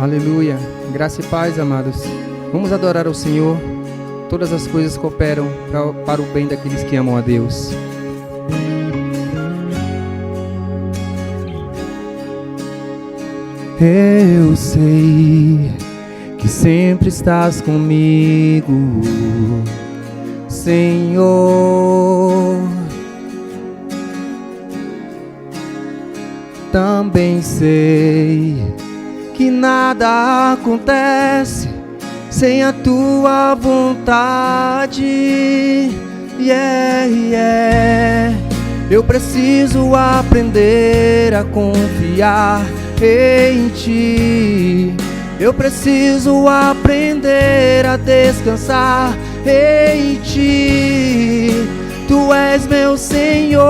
Aleluia. Graça e paz, amados. Vamos adorar ao Senhor. Todas as coisas cooperam para o bem daqueles que amam a Deus. Eu sei que sempre estás comigo, Senhor. Também sei que nada acontece sem a tua vontade. Eu preciso aprender a confiar em ti. Eu preciso aprender a descansar em ti. Tu és meu Senhor.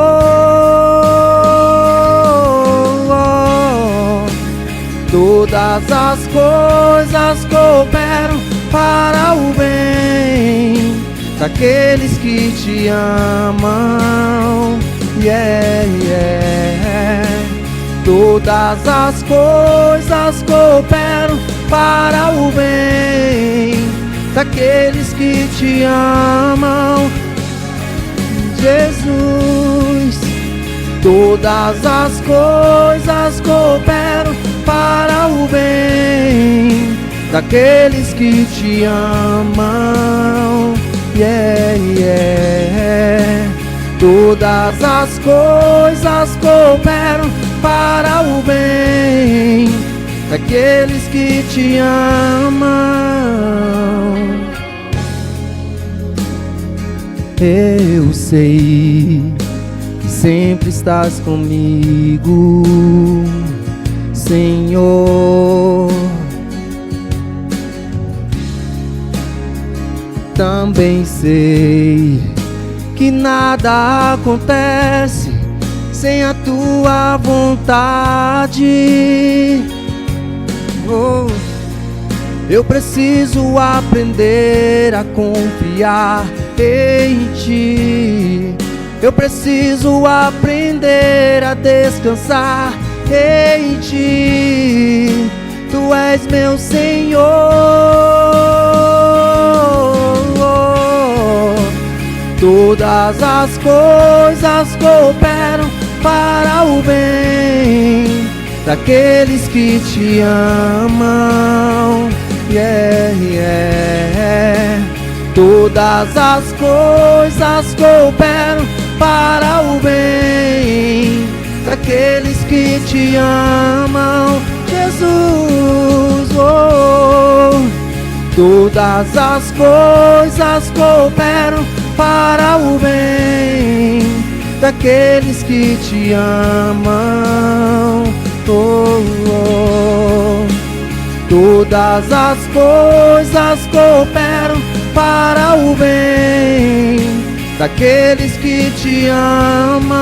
Todas as coisas cooperam para o bem daqueles que te amam. Todas as coisas cooperam para o bem daqueles que te amam, Jesus. Todas as coisas cooperam para o bem daqueles que te amam. Todas as coisas cooperam para o bem daqueles que te amam. Eu sei que sempre estás comigo, Senhor. Também sei que nada acontece sem a tua vontade. Eu preciso aprender a confiar em ti. Eu preciso aprender a descansar em ti. Tu és meu Senhor. Todas as coisas cooperam para o bem daqueles que te amam. Todas as coisas cooperam para o bem daqueles que te amam, Jesus. Todas as coisas cooperam para o bem daqueles que te amam. Todas as coisas cooperam para o bem daqueles que te amam.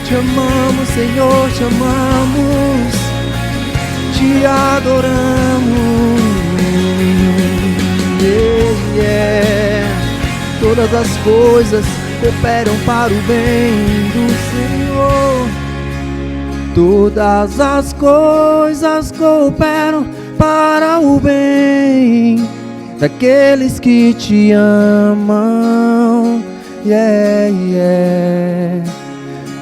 Te amamos, Senhor, te amamos, te adoramos. Todas as coisas cooperam para o bem do Senhor. Todas as coisas cooperam para o bem daqueles que te amam.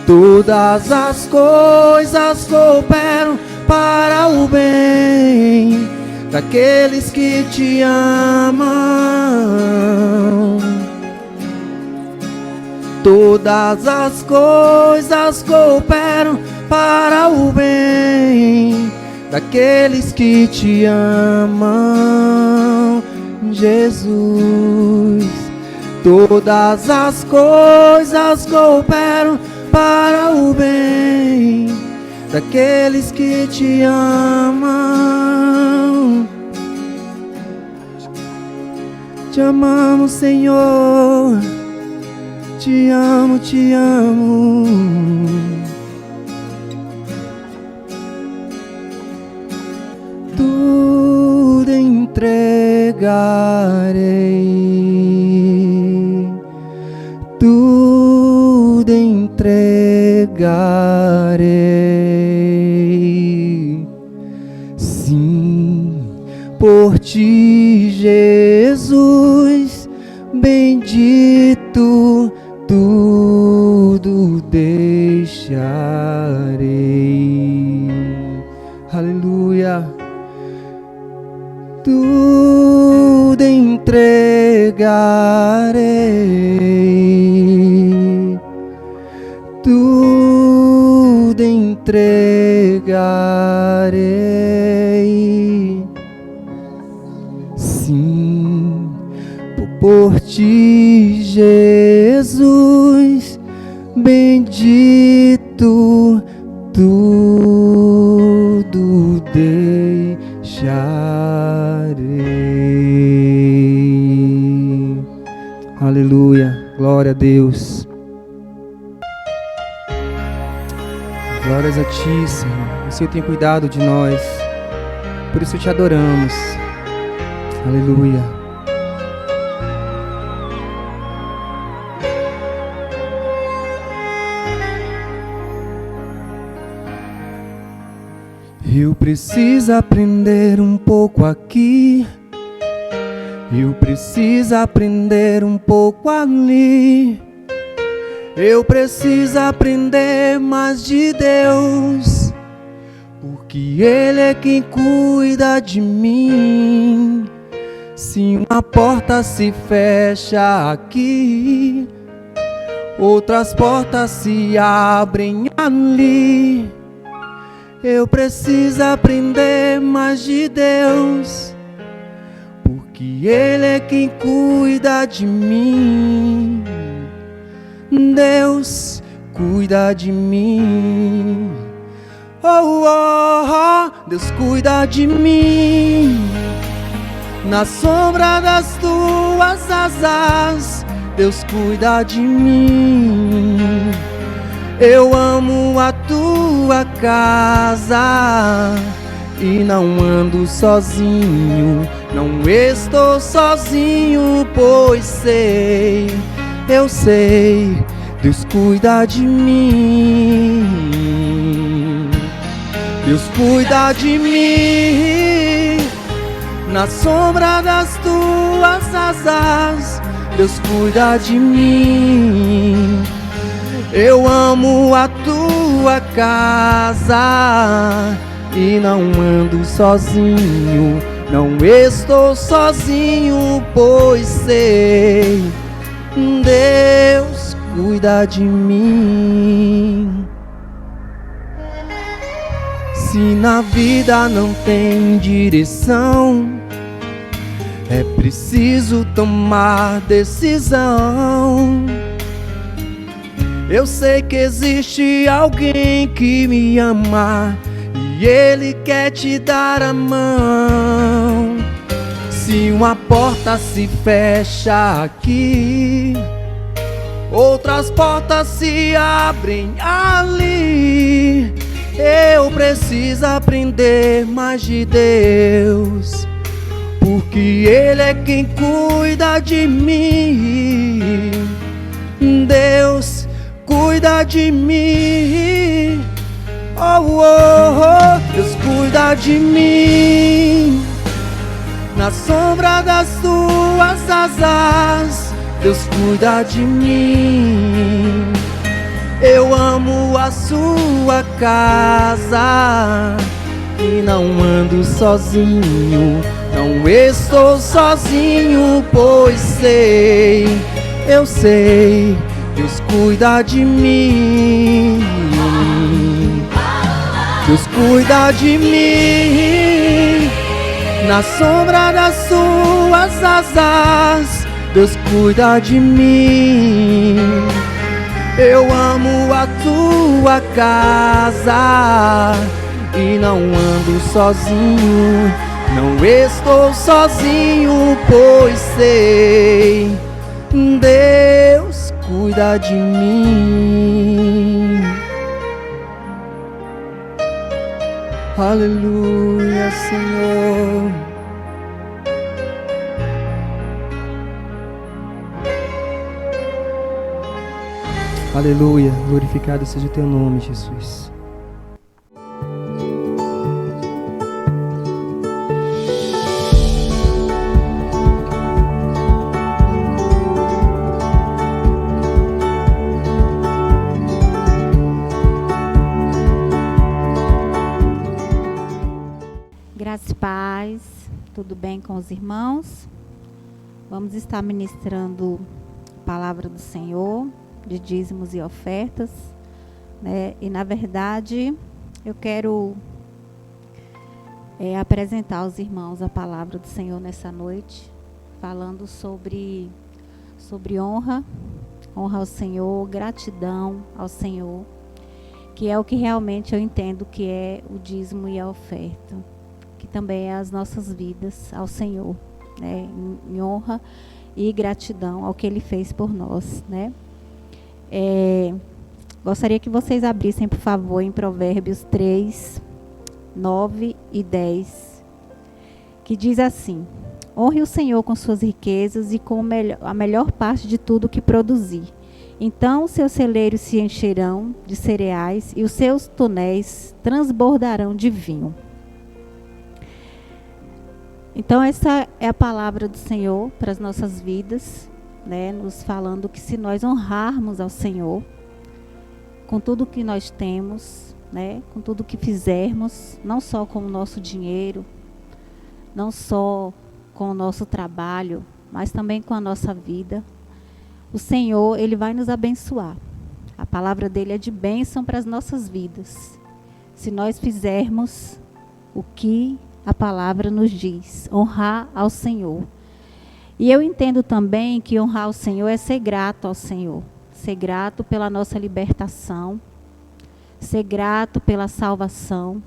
Todas as coisas cooperam para o bem daqueles que te amam. Todas as coisas cooperam para o bem daqueles que te amam, Jesus. Todas as coisas cooperam para o bem daqueles que te amam. Te amamos, Senhor. Te amo, te amo. Tudo entregarei, tudo entregarei. Sim, por ti, Jesus, bendito, tudo deixarei. Aleluia. Tudo entregarei, tudo entregarei. Sim, por ti, Jesus, bendito, tudo deixarei. Aleluia, glória a Deus. Glórias a ti, Senhor. O Senhor tem cuidado de nós, por isso te adoramos. Aleluia. Eu preciso aprender um pouco aqui, eu preciso aprender um pouco ali. Eu preciso aprender mais de Deus, porque Ele é quem cuida de mim. Se uma porta se fecha aqui, outras portas se abrem ali. Eu preciso aprender mais de Deus, porque Ele é quem cuida de mim. Deus cuida de mim. Oh, oh, oh, Deus cuida de mim. Na sombra das tuas asas, Deus cuida de mim. Eu amo a tua casa e não ando sozinho, não estou sozinho, pois sei, eu sei, Deus cuida de mim. Deus cuida de mim. Na sombra das tuas asas, Deus cuida de mim. Eu amo a tua casa e não ando sozinho, não estou sozinho, pois sei, Deus cuida de mim. Se na vida não tem direção, é preciso tomar decisão. Eu sei que existe alguém que me ama e Ele quer te dar a mão. Se uma porta se fecha aqui, outras portas se abrem ali. Eu preciso aprender mais de Deus, porque Ele é quem cuida de mim. Deus cuida de mim. Oh, oh, oh, Deus cuida de mim. Na sombra das tuas asas, Deus cuida de mim. Eu amo a sua casa e não ando sozinho, não estou sozinho, pois sei, eu sei, Deus cuida de mim. Deus cuida de mim. Na sombra das suas asas, Deus cuida de mim. Eu amo a tua casa e não ando sozinho, não estou sozinho, pois sei, Deus cuida de mim. Aleluia, Senhor. Aleluia, glorificado seja o teu nome, Jesus. Graça e paz, tudo bem com os irmãos? Vamos estar ministrando a palavra do Senhor, de dízimos e ofertas, né? E na verdade, eu quero apresentar aos irmãos a palavra do Senhor nessa noite, falando sobre honra ao Senhor, gratidão ao Senhor, que é o que realmente eu entendo que é o dízimo e a oferta, que também é as nossas vidas ao Senhor, né? Em honra e gratidão ao que Ele fez por nós, né? Gostaria que vocês abrissem, por favor, em Provérbios 3, 9 e 10, que diz assim: honre o Senhor com suas riquezas e com a melhor parte de tudo que produzir. Então os seus celeiros se encherão de cereais e os seus tonéis transbordarão de vinho. Então essa é a palavra do Senhor para as nossas vidas, né? Nos falando que se nós honrarmos ao Senhor com tudo que nós temos, né? Com tudo que fizermos, não só com o nosso dinheiro, não só com o nosso trabalho, mas também com a nossa vida, o Senhor, Ele vai nos abençoar. A palavra dele é de bênção para as nossas vidas, se nós fizermos o que a palavra nos diz, honrar ao Senhor. E eu entendo também que honrar ao Senhor é ser grato ao Senhor, ser grato pela nossa libertação, ser grato pela salvação,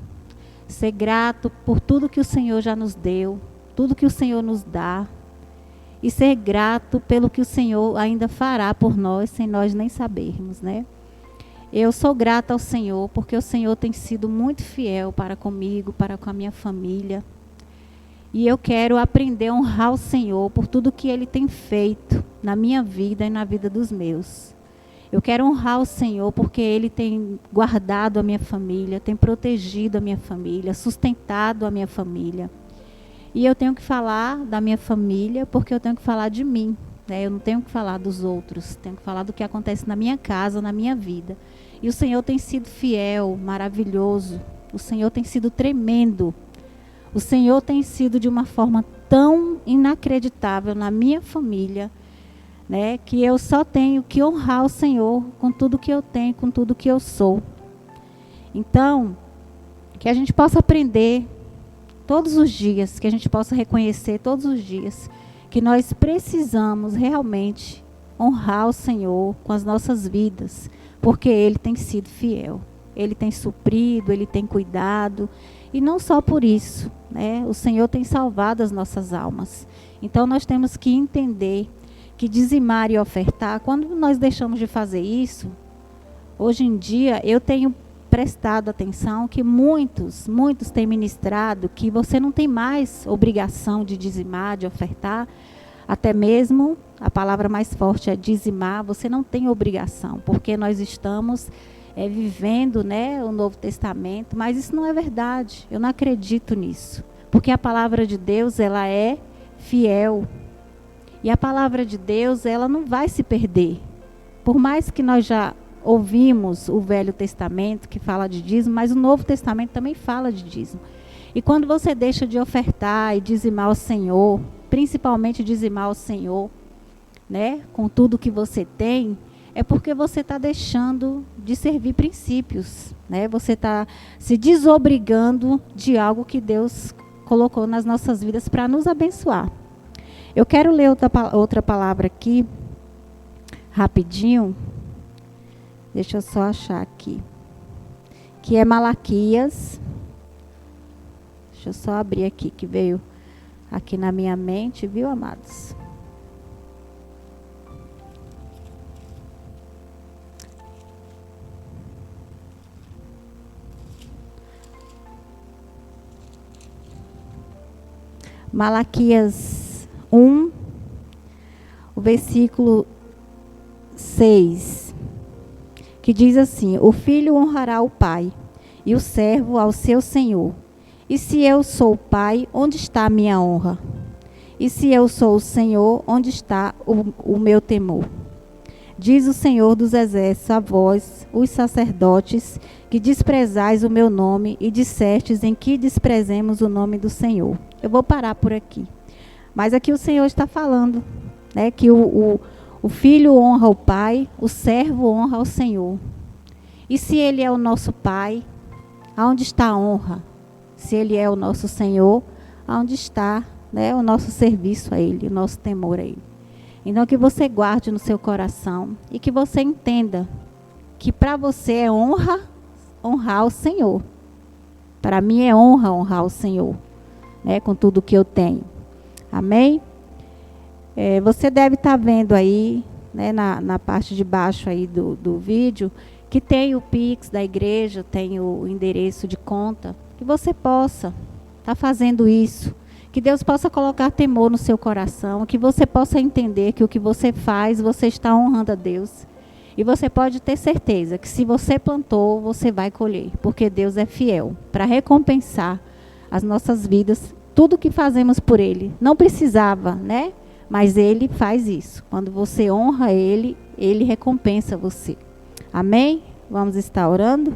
ser grato por tudo que o Senhor já nos deu, tudo que o Senhor nos dá, e ser grato pelo que o Senhor ainda fará por nós, sem nós nem sabermos, né? Eu sou grata ao Senhor, porque o Senhor tem sido muito fiel para comigo, para com a minha família. E eu quero aprender a honrar o Senhor por tudo que Ele tem feito na minha vida e na vida dos meus. Eu quero honrar o Senhor porque Ele tem guardado a minha família, tem protegido a minha família, sustentado a minha família. E eu tenho que falar da minha família porque eu tenho que falar de mim, né? Eu não tenho que falar dos outros, tenho que falar do que acontece na minha casa, na minha vida. E o Senhor tem sido fiel, maravilhoso. O Senhor tem sido tremendo. O Senhor tem sido de uma forma tão inacreditável na minha família, né, que eu só tenho que honrar o Senhor com tudo que eu tenho, com tudo que eu sou. Então, que a gente possa aprender todos os dias, que a gente possa reconhecer todos os dias que nós precisamos realmente honrar o Senhor com as nossas vidas, porque Ele tem sido fiel, Ele tem suprido, Ele tem cuidado, e não só por isso, né? O Senhor tem salvado as nossas almas. Então nós temos que entender que dizimar e ofertar, quando nós deixamos de fazer isso, hoje em dia eu tenho prestado atenção que muitos têm ministrado que você não tem mais obrigação de dizimar, de ofertar. Até mesmo, a palavra mais forte é dizimar, você não tem obrigação, porque nós estamos vivendo, né, o Novo Testamento, mas isso não é verdade, eu não acredito nisso, porque a palavra de Deus, ela é fiel, e a palavra de Deus, ela não vai se perder, por mais que nós já ouvimos o Velho Testamento, que fala de dízimo, mas o Novo Testamento também fala de dízimo, e quando você deixa de ofertar e dizimar ao Senhor, principalmente dizimar ao Senhor, né, com tudo que você tem, é porque você está deixando de servir princípios, né? Você está se desobrigando de algo que Deus colocou nas nossas vidas para nos abençoar. Eu quero ler outra palavra aqui, rapidinho. Deixa eu só achar aqui. Que é Malaquias. Deixa eu só abrir aqui, que veio aqui na minha mente, viu, amados? Malaquias 1, o versículo 6. que diz assim: o filho honrará o pai, e o servo ao seu senhor. E se eu sou o pai, onde está a minha honra? E se eu sou o Senhor, onde está o meu temor? Diz o Senhor dos Exércitos a vós, os sacerdotes, que desprezais o meu nome e dissestes em que desprezemos o nome do Senhor. Eu vou parar por aqui. Mas aqui o Senhor está falando, né, que o filho honra o pai, o servo honra o Senhor. E se ele é o nosso pai, aonde está a honra? Se ele é o nosso Senhor, aonde está, né, o nosso serviço a ele, o nosso temor a ele? Então, que você guarde no seu coração e que você entenda que para você é honra honrar o Senhor. Para mim é honrar o Senhor, né, com tudo que eu tenho. Amém? Você deve estar vendo aí, né, na parte de baixo aí do vídeo, que tem o Pix da igreja, tem o endereço de conta, que você possa estar fazendo isso. Que Deus possa colocar temor no seu coração, que você possa entender que o que você faz, você está honrando a Deus. E você pode ter certeza que se você plantou, você vai colher, porque Deus é fiel para recompensar as nossas vidas, tudo que fazemos por Ele. Não precisava, né? Mas Ele faz isso. Quando você honra Ele, Ele recompensa você. Amém? Vamos estar orando?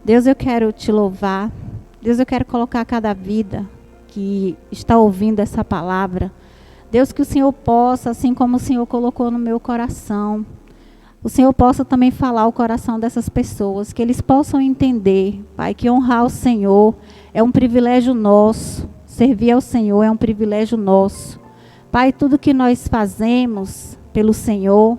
Deus, eu quero te louvar. Deus, eu quero colocar cada vida que está ouvindo essa palavra. Deus, que o Senhor possa, assim como o Senhor colocou no meu coração, o Senhor possa também falar ao coração dessas pessoas, que eles possam entender, Pai, que honrar o Senhor é um privilégio nosso, servir ao Senhor é um privilégio nosso. Pai, tudo que nós fazemos pelo Senhor,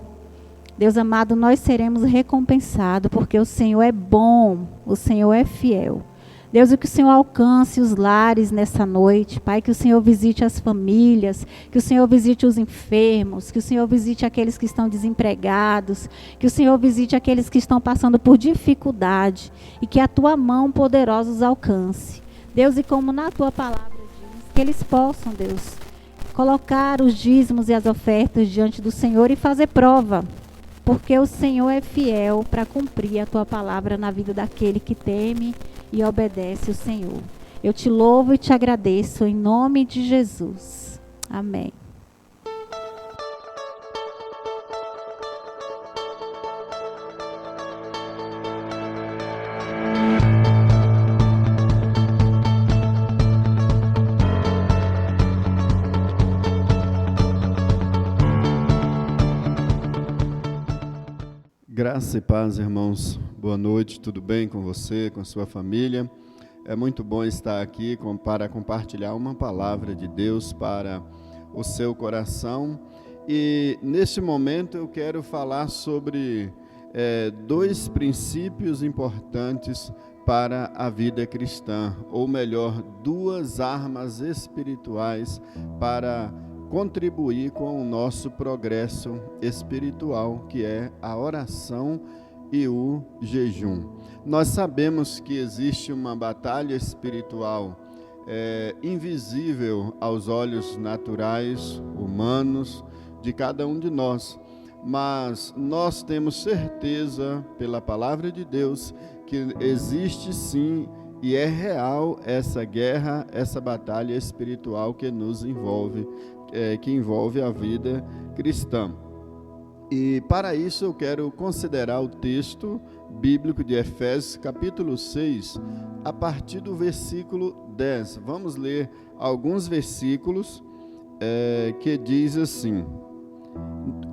Deus amado, nós seremos recompensados, porque o Senhor é bom, o Senhor é fiel. Deus, que o Senhor alcance os lares nessa noite, Pai, que o Senhor visite as famílias, que o Senhor visite os enfermos, que o Senhor visite aqueles que estão desempregados, que o Senhor visite aqueles que estão passando por dificuldade e que a Tua mão poderosa os alcance. Deus, e como na Tua palavra diz, que eles possam, Deus, colocar os dízimos e as ofertas diante do Senhor e fazer prova, porque o Senhor é fiel para cumprir a Tua palavra na vida daquele que teme e obedece o Senhor. Eu te louvo e te agradeço em nome de Jesus. Amém. Graça e paz, irmãos. Boa noite, tudo bem com você, com a sua família? É muito bom estar aqui para compartilhar uma palavra de Deus para o seu coração. E neste momento eu quero falar sobre dois princípios importantes para a vida cristã, ou melhor, duas armas espirituais para contribuir com o nosso progresso espiritual, que é a oração e o jejum. Nós sabemos que existe uma batalha espiritual invisível aos olhos naturais, humanos, de cada um de nós, mas nós temos certeza, pela palavra de Deus, que existe sim e é real essa guerra, essa batalha espiritual que nos envolve, que envolve a vida cristã. E para isso eu quero considerar o texto bíblico de Efésios, capítulo 6, a partir do versículo 10. Vamos ler alguns versículos que diz assim: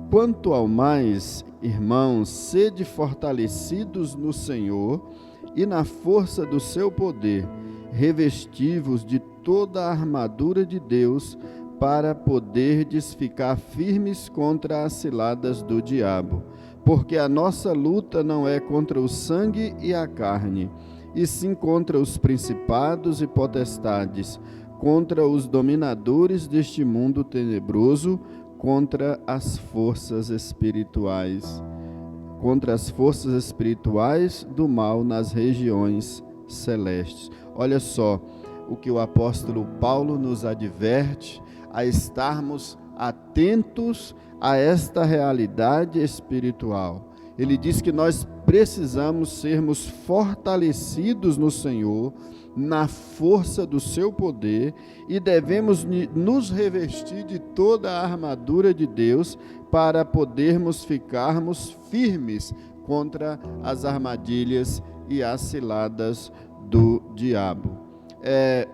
quanto ao mais, irmãos, sede fortalecidos no Senhor e na força do seu poder, revesti-vos de toda a armadura de Deus, para poderdes ficar firmes contra as ciladas do diabo. Porque a nossa luta não é contra o sangue e a carne, e sim contra os principados e potestades, contra os dominadores deste mundo tenebroso, contra as forças espirituais do mal nas regiões celestes. Olha só o que o apóstolo Paulo nos adverte, a estarmos atentos a esta realidade espiritual. Ele diz que nós precisamos sermos fortalecidos no Senhor, na força do seu poder, e devemos nos revestir de toda a armadura de Deus para podermos ficarmos firmes contra as armadilhas e as ciladas do diabo.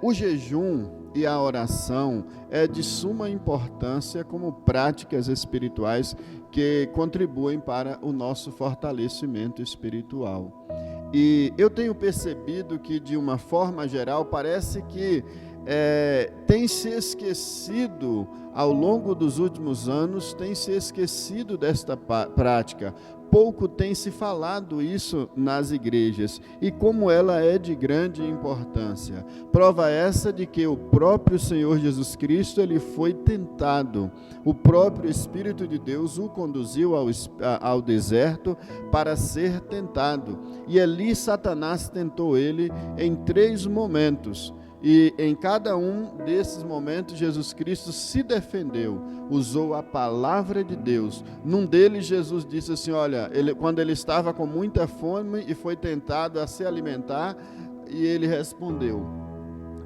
O jejum e a oração é de suma importância como práticas espirituais que contribuem para o nosso fortalecimento espiritual. E eu tenho percebido que, de uma forma geral, parece que tem se esquecido, ao longo dos últimos anos, tem se esquecido desta prática. Pouco tem se falado isso nas igrejas, e como ela é de grande importância. Prova essa de que o próprio Senhor Jesus Cristo, ele foi tentado. O próprio Espírito de Deus o conduziu ao deserto para ser tentado. E ali Satanás tentou ele em 3 momentos. E em cada um desses momentos, Jesus Cristo se defendeu, usou a palavra de Deus. Num deles, Jesus disse assim, olha, quando ele estava com muita fome e foi tentado a se alimentar, e ele respondeu,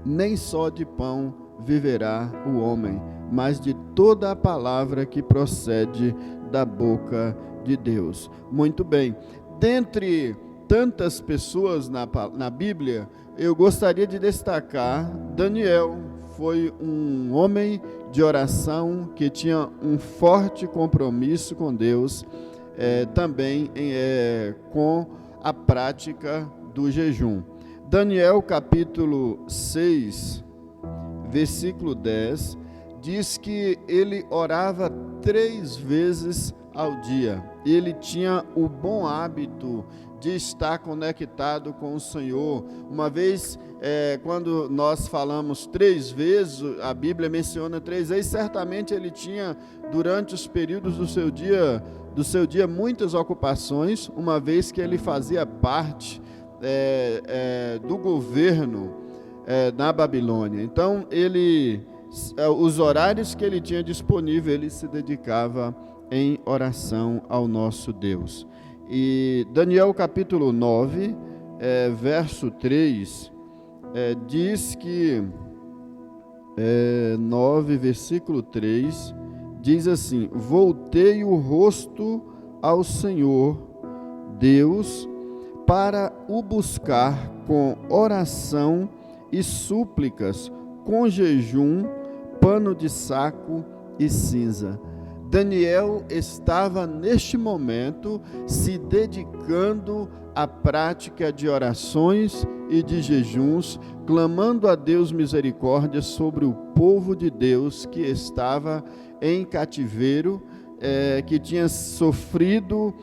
nem só de pão viverá o homem, mas de toda a palavra que procede da boca de Deus. Muito bem, dentre tantas pessoas na Bíblia, eu gostaria de destacar Daniel. Foi um homem de oração que tinha um forte compromisso com Deus, também com a prática do jejum. Daniel capítulo 6, versículo 10, diz que ele orava 3 vezes ao dia. Ele tinha o bom hábito de estar conectado com o Senhor. Uma vez, quando nós falamos 3 vezes, a Bíblia menciona 3 vezes, certamente ele tinha, durante os períodos do seu dia, muitas ocupações, uma vez que ele fazia parte do governo na Babilônia. Então, os horários que ele tinha disponível, ele se dedicava em oração ao nosso Deus. E Daniel capítulo 9, verso 3, diz que, 9, versículo 3, diz assim, voltei o rosto ao Senhor Deus para o buscar com oração e súplicas, com jejum, pano de saco e cinza. Daniel estava neste momento se dedicando à prática de orações e de jejuns, clamando a Deus misericórdia sobre o povo de Deus que estava em cativeiro, que tinha sofrido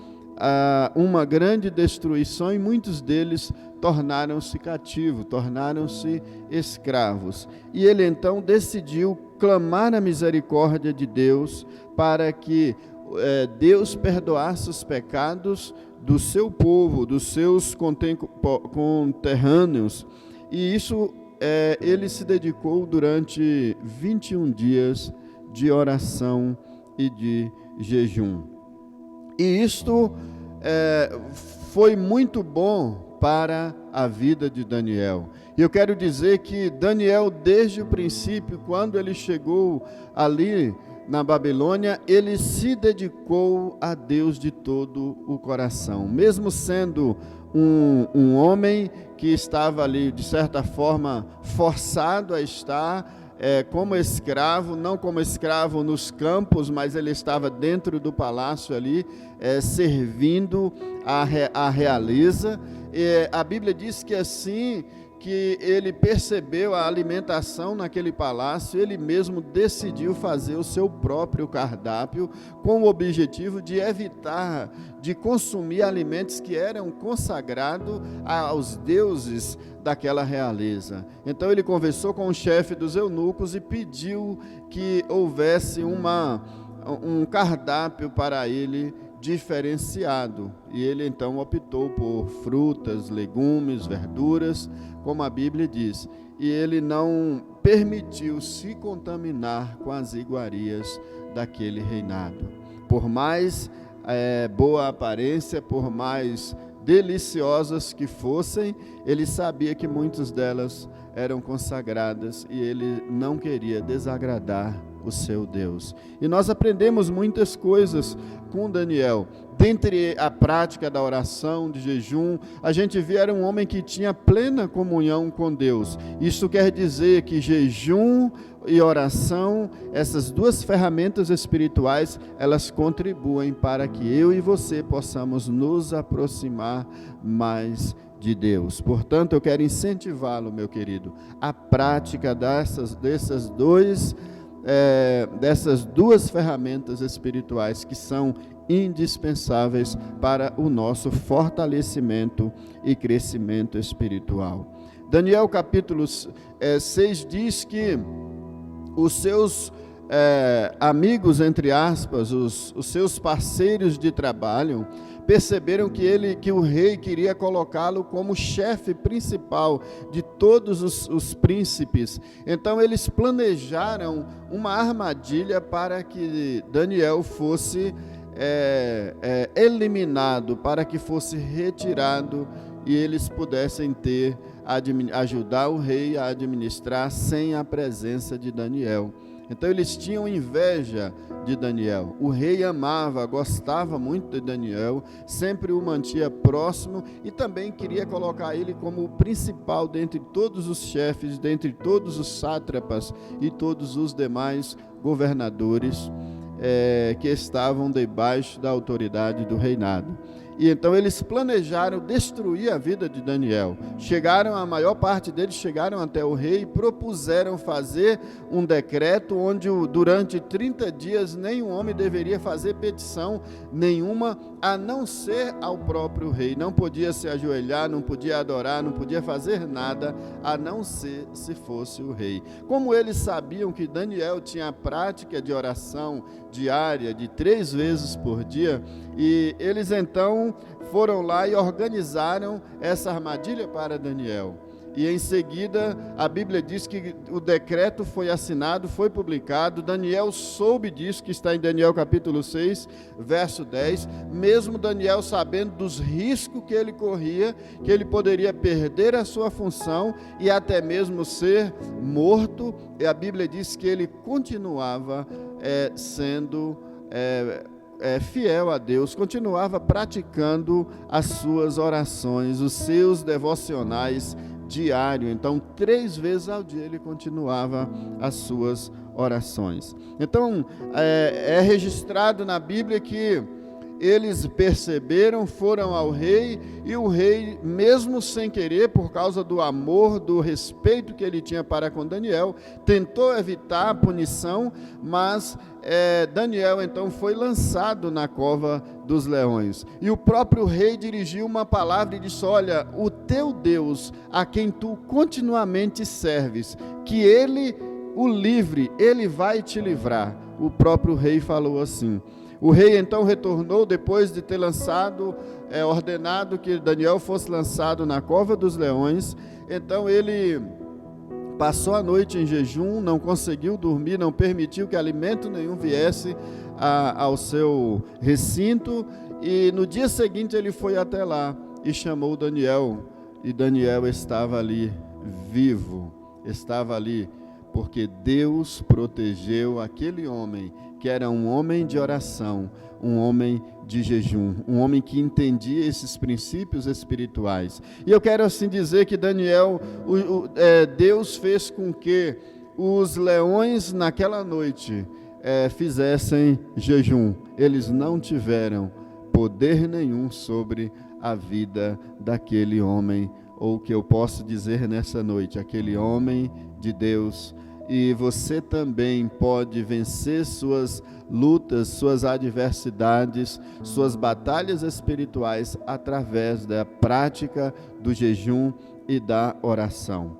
uma grande destruição, e muitos deles tornaram-se cativos, tornaram-se escravos. E ele então decidiu clamar a misericórdia de Deus para que Deus perdoasse os pecados do seu povo, dos seus conterrâneos. E isso ele se dedicou durante 21 dias de oração e de jejum. E isto foi muito bom para a vida de Daniel. E eu quero dizer que Daniel, desde o princípio, quando ele chegou ali na Babilônia, ele se dedicou a Deus de todo o coração. Mesmo sendo um homem que estava ali, de certa forma, forçado a estar como escravo, não como escravo nos campos, mas ele estava dentro do palácio ali, servindo a realeza. A Bíblia diz que assim que ele percebeu a alimentação naquele palácio, ele mesmo decidiu fazer o seu próprio cardápio, com o objetivo de evitar de consumir alimentos que eram consagrados aos deuses daquela realeza. Então ele conversou com o chefe dos eunucos e pediu que houvesse um cardápio para ele diferenciado, e ele então optou por frutas, legumes, verduras, como a Bíblia diz, e ele não permitiu se contaminar com as iguarias daquele reinado. Por mais boa aparência, por mais deliciosas que fossem, ele sabia que muitas delas eram consagradas e ele não queria desagradar o seu Deus. E nós aprendemos muitas coisas com Daniel. Dentre a prática da oração, de jejum, a gente vê era um homem que tinha plena comunhão com Deus. Isso quer dizer que jejum e oração, essas duas ferramentas espirituais, elas contribuem para que eu e você possamos nos aproximar mais de Deus. Portanto, eu quero incentivá-lo, meu querido, a prática dessas duas ferramentas espirituais que são indispensáveis para o nosso fortalecimento e crescimento espiritual. Daniel capítulo 6 diz que os seus amigos, entre aspas, os seus parceiros de trabalho, perceberam que o rei queria colocá-lo como chefe principal de todos os príncipes. Então eles planejaram uma armadilha para que Daniel fosse eliminado, para que fosse retirado e eles pudessem ajudar o rei a administrar sem a presença de Daniel. Então eles tinham inveja de Daniel. O rei amava, gostava muito de Daniel, sempre o mantinha próximo e também queria colocar ele como o principal dentre todos os chefes, dentre todos os sátrapas e todos os demais governadores que estavam debaixo da autoridade do reinado. E então eles planejaram destruir a vida de Daniel. A maior parte deles chegaram até o rei e propuseram fazer um decreto onde durante 30 dias nenhum homem deveria fazer petição nenhuma, a não ser ao próprio rei. Não podia se ajoelhar, não podia adorar, não podia fazer nada, a não ser se fosse o rei. Como eles sabiam que Daniel tinha a prática de oração diária, de 3 vezes por dia, e eles então foram lá e organizaram essa armadilha para Daniel. E em seguida, a Bíblia diz que o decreto foi assinado, foi publicado, Daniel soube disso, que está em Daniel capítulo 6, verso 10, mesmo Daniel sabendo dos riscos que ele corria, que ele poderia perder a sua função e até mesmo ser morto, e a Bíblia diz que ele continuava sendo fiel a Deus, continuava praticando as suas orações, os seus devocionais diário. Então 3 vezes ao dia ele continuava as suas orações. Então é registrado na Bíblia que eles perceberam, foram ao rei, e o rei, mesmo sem querer, por causa do amor, do respeito que ele tinha para com Daniel, tentou evitar a punição, mas Daniel então foi lançado na cova dos leões. E o próprio rei dirigiu uma palavra e disse: olha, o teu Deus, a quem tu continuamente serves, que ele o livre, ele vai te livrar. O próprio rei falou assim. O rei então retornou depois de ter ordenado que Daniel fosse lançado na cova dos leões. Então ele passou a noite em jejum, não conseguiu dormir, não permitiu que alimento nenhum viesse ao seu recinto. E no dia seguinte ele foi até lá e chamou Daniel. E Daniel estava ali vivo, estava ali porque Deus protegeu aquele homem, que era um homem de oração, um homem de jejum, um homem que entendia esses princípios espirituais. E eu quero assim dizer que Daniel, Deus fez com que os leões naquela noite fizessem jejum. Eles não tiveram poder nenhum sobre a vida daquele homem, ou que eu posso dizer nessa noite, aquele homem de Deus. E você também pode vencer suas lutas, suas adversidades, suas batalhas espirituais através da prática do jejum e da oração.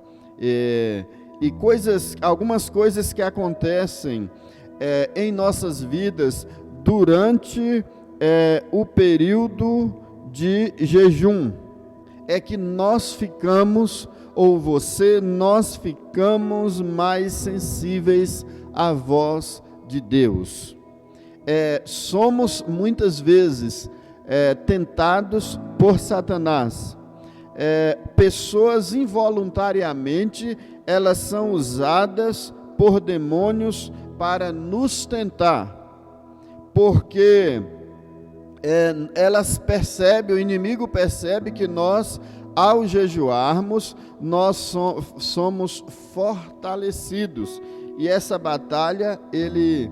Algumas coisas que acontecem em nossas vidas durante o período de jejum é que nós ficamos, nós ficamos mais sensíveis à voz de Deus. somos muitas vezes tentados por Satanás. Pessoas involuntariamente, elas são usadas por demônios para nos tentar, porque elas percebem, o inimigo percebe que nós, ao jejuarmos, nós somos fortalecidos, e essa batalha ele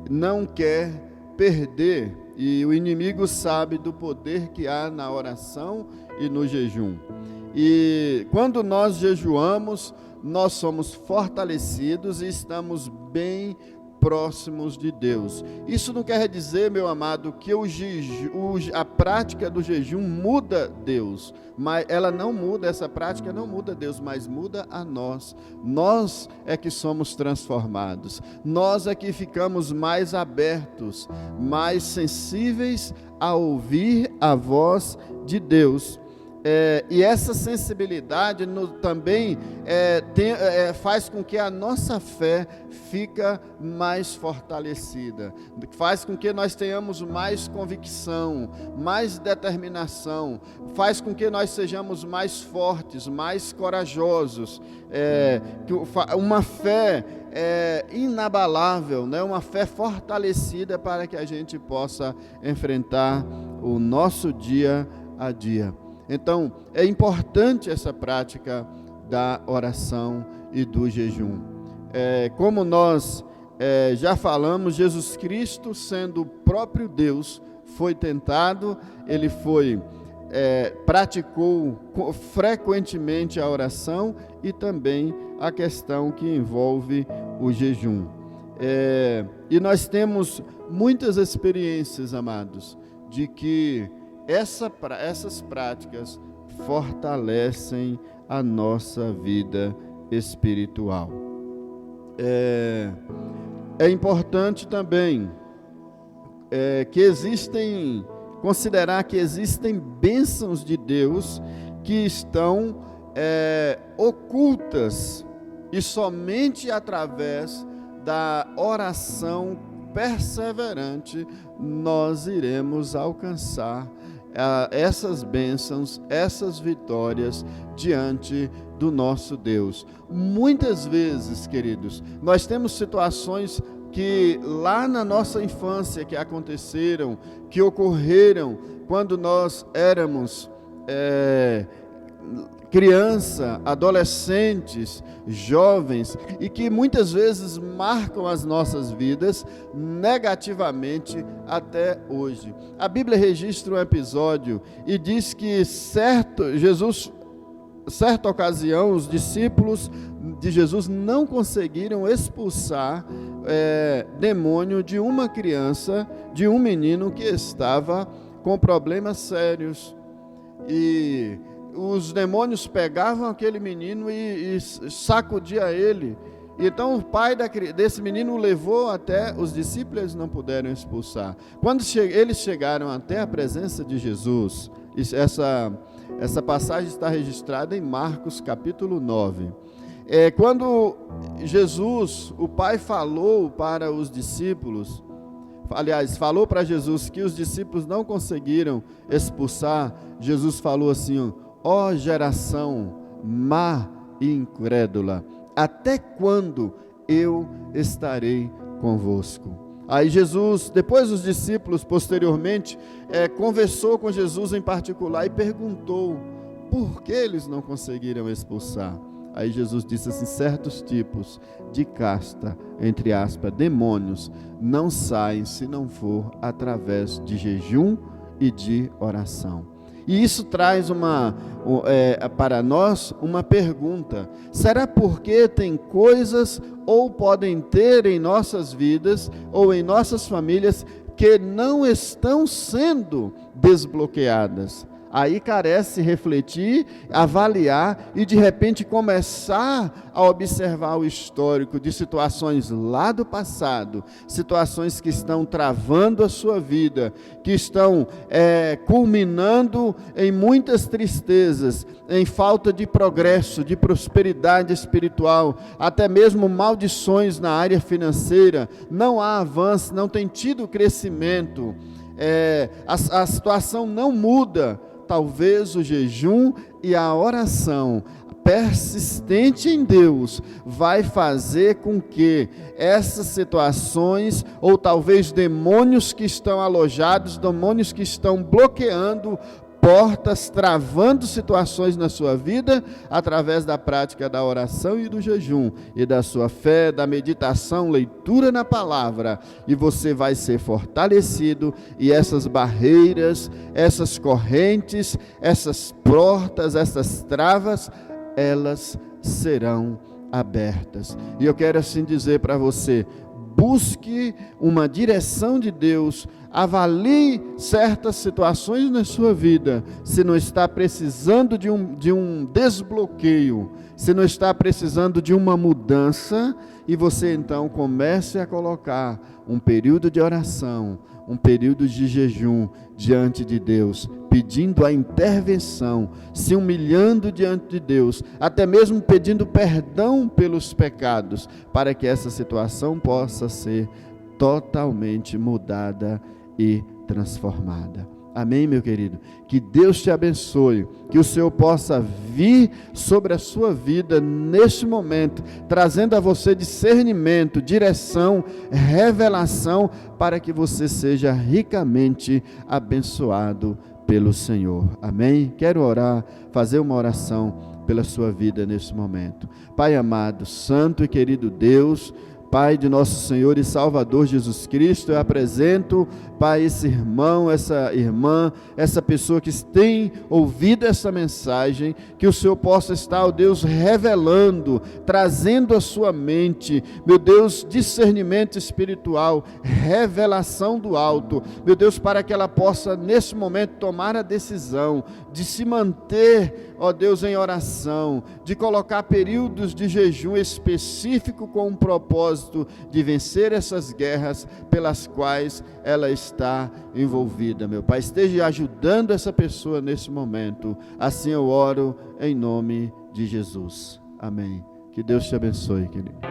não quer perder, e o inimigo sabe do poder que há na oração e no jejum. E quando nós jejuamos, nós somos fortalecidos e estamos bem próximos de Deus. Isso não quer dizer, meu amado, que a prática do jejum muda Deus, mas ela não muda, essa prática não muda Deus, mas muda a nós. Nós é que somos transformados, nós é que ficamos mais abertos, mais sensíveis a ouvir a voz de Deus. E essa sensibilidade também faz com que a nossa fé fica mais fortalecida, faz com que nós tenhamos mais convicção, mais determinação, faz com que nós sejamos mais fortes, mais corajosos, uma fé inabalável, né? Uma fé fortalecida para que a gente possa enfrentar o nosso dia a dia. Então, é importante essa prática da oração e do jejum. Como nós já falamos, Jesus Cristo, sendo o próprio Deus, foi tentado, ele praticou frequentemente a oração e também a questão que envolve o jejum. E nós temos muitas experiências, amados, de que essas práticas fortalecem a nossa vida espiritual. É importante também considerar que existem bênçãos de Deus que estão ocultas, e somente através da oração perseverante nós iremos alcançar essas bênçãos, essas vitórias diante do nosso Deus. Muitas vezes, queridos, nós temos situações que lá na nossa infância que aconteceram, que ocorreram quando nós éramos criança, adolescentes, jovens, e que muitas vezes marcam as nossas vidas negativamente até hoje. A Bíblia registra um episódio e diz que certa ocasião, os discípulos de Jesus não conseguiram expulsar demônio de uma criança, de um menino que estava com problemas sérios. E os demônios pegavam aquele menino e sacudiam ele. Então o pai desse menino o levou até os discípulos, eles não puderam expulsar. Quando eles chegaram até a presença de Jesus, essa passagem está registrada em Marcos capítulo 9. Quando Jesus, o pai falou para os discípulos, falou para Jesus que os discípulos não conseguiram expulsar, Jesus falou assim: ó geração má e incrédula, até quando eu estarei convosco? Aí Jesus, depois os discípulos, posteriormente, conversou com Jesus em particular e perguntou por que eles não conseguiram expulsar. Aí Jesus disse assim: certos tipos de casta, entre aspas, demônios, não saem se não for através de jejum e de oração. E isso traz para nós uma pergunta: será porque tem coisas ou podem ter em nossas vidas ou em nossas famílias que não estão sendo desbloqueadas? Aí carece refletir, avaliar e de repente começar a observar o histórico de situações lá do passado, situações que estão travando a sua vida, que estão culminando em muitas tristezas, em falta de progresso, de prosperidade espiritual, até mesmo maldições na área financeira, não há avanço, não tem tido crescimento, a situação não muda. Talvez o jejum e a oração persistente em Deus vai fazer com que essas situações, ou talvez demônios que estão alojados, demônios que estão bloqueando portas, travando situações na sua vida, através da prática da oração e do jejum, e da sua fé, da meditação, leitura na palavra, e você vai ser fortalecido, e essas barreiras, essas correntes, essas portas, essas travas, elas serão abertas. E eu quero assim dizer para você: busque uma direção de Deus, avalie certas situações na sua vida, se não está precisando de um desbloqueio, se não está precisando de uma mudança, e você então comece a colocar um período de oração, um período de jejum diante de Deus, pedindo a intervenção, se humilhando diante de Deus, até mesmo pedindo perdão pelos pecados, para que essa situação possa ser totalmente mudada e transformada. Amém, meu querido? Que Deus te abençoe, que o Senhor possa vir sobre a sua vida neste momento, trazendo a você discernimento, direção, revelação, para que você seja ricamente abençoado pelo Senhor. Amém? Quero orar, fazer uma oração pela sua vida neste momento. Pai amado, santo e querido Deus, Pai de nosso Senhor e Salvador Jesus Cristo, eu apresento, Pai, esse irmão, essa irmã, essa pessoa que tem ouvido essa mensagem, que o Senhor possa estar, ó Deus, revelando, trazendo à sua mente, meu Deus, discernimento espiritual, revelação do alto, meu Deus, para que ela possa, nesse momento, tomar a decisão de se manter, ó Deus, em oração, de colocar períodos de jejum específico com um propósito de vencer essas guerras pelas quais ela está envolvida, meu Pai. Esteja ajudando essa pessoa nesse momento. Assim eu oro em nome de Jesus. Amém. Que Deus te abençoe, querido.